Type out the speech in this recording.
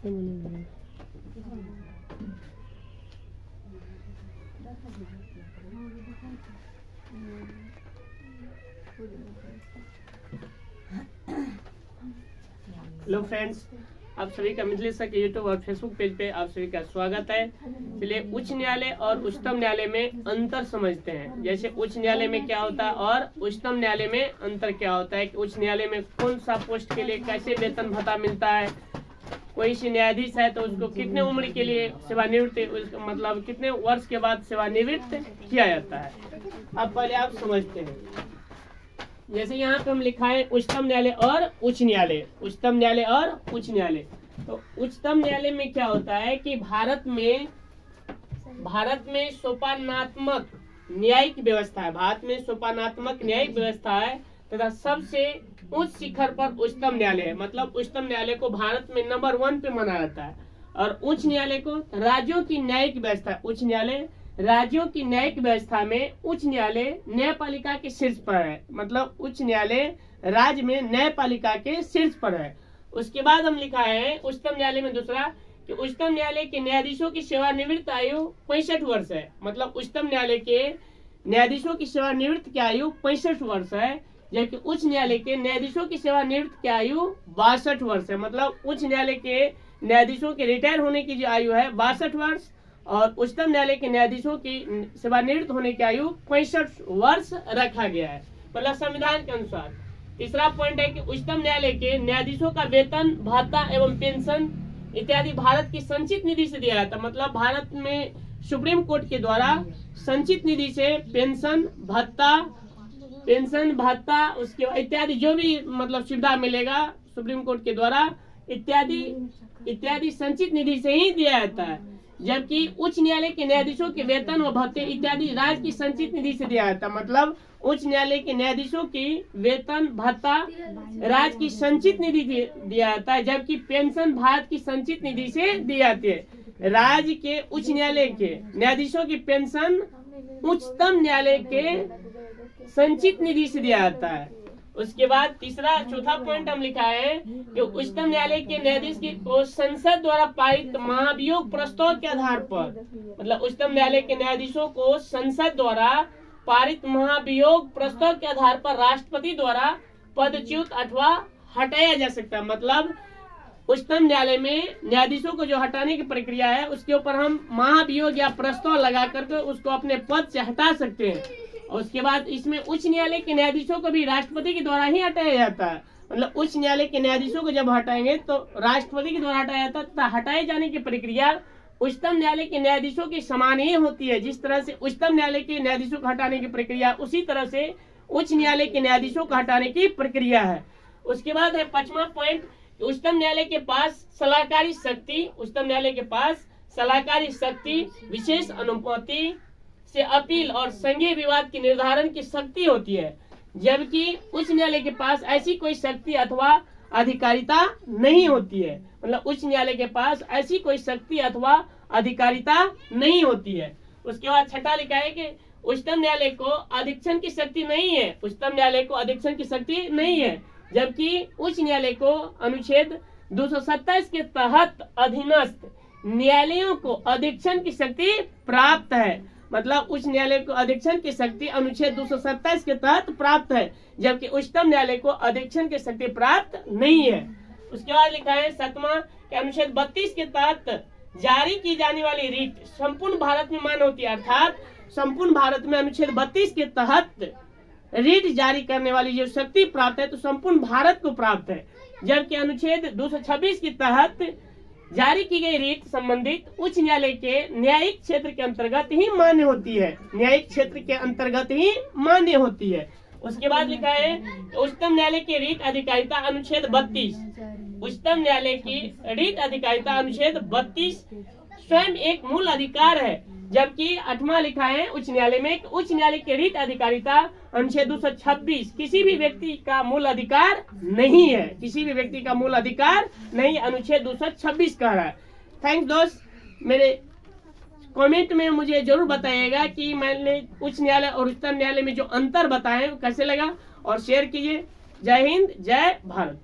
Hello friends, आप सभी का मिथिलेश सर के यूट्यूब और फेसबुक पेज पे आप सभी का स्वागत है। चलिए उच्च न्यायालय और उच्चतम न्यायालय में अंतर समझते हैं। जैसे उच्च न्यायालय में क्या होता है और उच्चतम न्यायालय में अंतर क्या होता है कि उच्च न्यायालय में कौन सा पोस्ट के लिए कैसे वेतन भत्ता मिलता है, कोई सी न्यायाधीश है तो उसको कितने उम्र के लिए सेवानिवृत्त, मतलब कितने वर्ष के बाद सेवानिवृत्त किया जाता है। अब पहले आप समझते हैं। जैसे यहाँ पे हम लिखा है उच्चतम न्यायालय और उच्च न्यायालय, उच्चतम न्यायालय और उच्च न्यायालय। तो उच्चतम न्यायालय में क्या होता है कि भारत में सोपानात्मक न्यायिक व्यवस्था है। भारत में सोपानात्मक न्यायिक व्यवस्था है तथा सबसे उच्च शिखर पर उच्चतम न्यायालय है। मतलब उच्चतम न्यायालय को भारत में नंबर 1 पे माना जाता है और उच्च न्यायालय को राज्यों की न्यायिक व्यवस्था, उच्च न्यायालय राज्यों की न्यायिक व्यवस्था में उच्च न्यायालय न्यायपालिका के शीर्ष पर है। मतलब उच्च न्यायालय राज्य में न्यायपालिका के शीर्ष पर है। उसके बाद हम लिखा है उच्चतम न्यायालय में दूसरा कि उच्चतम न्यायालय के न्यायाधीशों की सेवानिवृत्त आयु 65 वर्ष है। मतलब उच्चतम न्यायालय के न्यायाधीशों की सेवानिवृत्त की आयु 65 वर्ष है, जबकि उच्च न्यायालय के न्यायाधीशों की सेवानिवृत्त की आयु 62 वर्ष है। मतलब उच्च न्यायालय के न्यायाधीशों के रिटायर होने की जो आयु है 62 वर्ष और उच्चतम न्यायालय के न्यायाधीशों की सेवानिवृत्त होने की आयु 65 वर्ष रखा गया है, मतलब संविधान के अनुसार। तीसरा पॉइंट है कि उच्चतम न्यायालय के न्यायाधीशों का वेतन, भत्ता एवं पेंशन इत्यादि भारत की संचित निधि से दिया जाता है। मतलब भारत में सुप्रीम कोर्ट के द्वारा संचित निधि से पेंशन भत्ता उसके इत्यादि जो भी मतलब सुविधा मिलेगा सुप्रीम कोर्ट के द्वारा इत्यादि संचित निधि से ही दिया जाता है। जबकि उच्च न्यायालय के न्यायाधीशों के वेतन व भत्ते इत्यादि राज्य की संचित निधि से दिया जाता है। मतलब उच्च न्यायालय के न्यायाधीशों की वेतन भत्ता राज्य की संचित निधि दिया जाता है, जबकि पेंशन भारत की संचित निधि से दी जाती है। राज्य के उच्च न्यायालय के न्यायाधीशों की पेंशन उच्चतम न्यायालय के संचित निधि से दिया जाता है। उसके बाद चौथा पॉइंट हम लिखा है कि उच्चतम न्यायालय के न्यायाधीश को संसद द्वारा पारित महाभियोग प्रस्ताव के आधार पर, मतलब उच्चतम न्यायालय के न्यायाधीशों को संसद द्वारा पारित महाभियोग प्रस्ताव के आधार पर राष्ट्रपति द्वारा पदच्युत अथवा हटाया जा सकता है। मतलब उच्चतम न्यायालय में न्यायाधीशों को जो हटाने की प्रक्रिया है उसके ऊपर हम महाभियोग या प्रस्ताव लगा करके उसको अपने पद से हटा सकते हैं। और उसके बाद इसमें उच्च न्यायालय के न्यायाधीशों को भी राष्ट्रपति के द्वारा ही हटाया जाता है। मतलब उच्च न्यायालय के न्यायाधीशों को जब हटाएंगे तो राष्ट्रपति के द्वारा हटाया जाता है तथा हटाए जाने की प्रक्रिया उच्चतम न्यायालय के न्यायाधीशों की समान ही होती है। जिस तरह से उच्चतम न्यायालय के न्यायाधीशों को हटाने की प्रक्रिया उसी तरह से उच्च न्यायालय के न्यायाधीशों को हटाने की प्रक्रिया है। उसके बाद है 5वां पॉइंट, उच्चतम न्यायालय के पास सलाहकारी शक्ति, उच्चतम न्यायालय के पास सलाहकारी शक्ति, विशेष अनुमति से अपील और संघीय विवाद की निर्धारण की शक्ति होती है, जबकि उच्च न्यायालय के पास ऐसी कोई शक्ति अथवा अधिकारिता नहीं होती है। मतलब उच्च न्यायालय के पास ऐसी कोई शक्ति अथवा अधिकारिता नहीं होती है। उसके बाद 6ठा लिखा है कि उच्चतम न्यायालय को अधीक्षण की शक्ति नहीं है, उच्चतम न्यायालय को अधीक्षण की शक्ति नहीं है, जबकि उच्च न्यायालय को अनुच्छेद 227 के तहत अधीनस्थ न्यायालयों को अधीक्षण की शक्ति प्राप्त है। मतलब उच्च न्यायालय को अधीक्षण की शक्ति अनुच्छेद 227 के तहत प्राप्त है, जबकि उच्चतम न्यायालय को अधीक्षण की शक्ति प्राप्त नहीं है। उसके बाद लिखा है 7वां कि अनुच्छेद 32 के तहत जारी की जाने वाली रीट संपूर्ण भारत में मान्य होती है। अर्थात संपूर्ण भारत में अनुच्छेद 32 के तहत रीट जारी करने वाली जो शक्ति प्राप्त है तो संपूर्ण भारत को प्राप्त है, जबकि अनुच्छेद 226 के तहत जारी की गई रीट संबंधित उच्च न्यायालय के न्यायिक क्षेत्र के अंतर्गत ही मान्य होती है, न्यायिक क्षेत्र के अंतर्गत ही मान्य होती है। उसके बाद लिखा है उच्चतम न्यायालय की रीट अधिकारिता अनुच्छेद 32, उच्चतम न्यायालय की रीट अधिकारिता अनुच्छेद 32 स्वयं एक मूल अधिकार है, जबकि 8वां लिखा है उच्च न्यायालय में उच्च न्यायालय की रीट अधिकारिता अनुच्छेद 226 किसी भी व्यक्ति का मूल अधिकार नहीं है, किसी भी व्यक्ति का मूल अधिकार नहीं, अनुच्छेद 226 कह रहा है। थैंक्स दोस्त, मेरे कमेंट में मुझे जरूर बताइएगा कि मैंने उच्च न्यायालय और उच्चतम न्यायालय में जो अंतर बताए कैसे लगा और शेयर कीजिए। जय हिंद, जय भारत।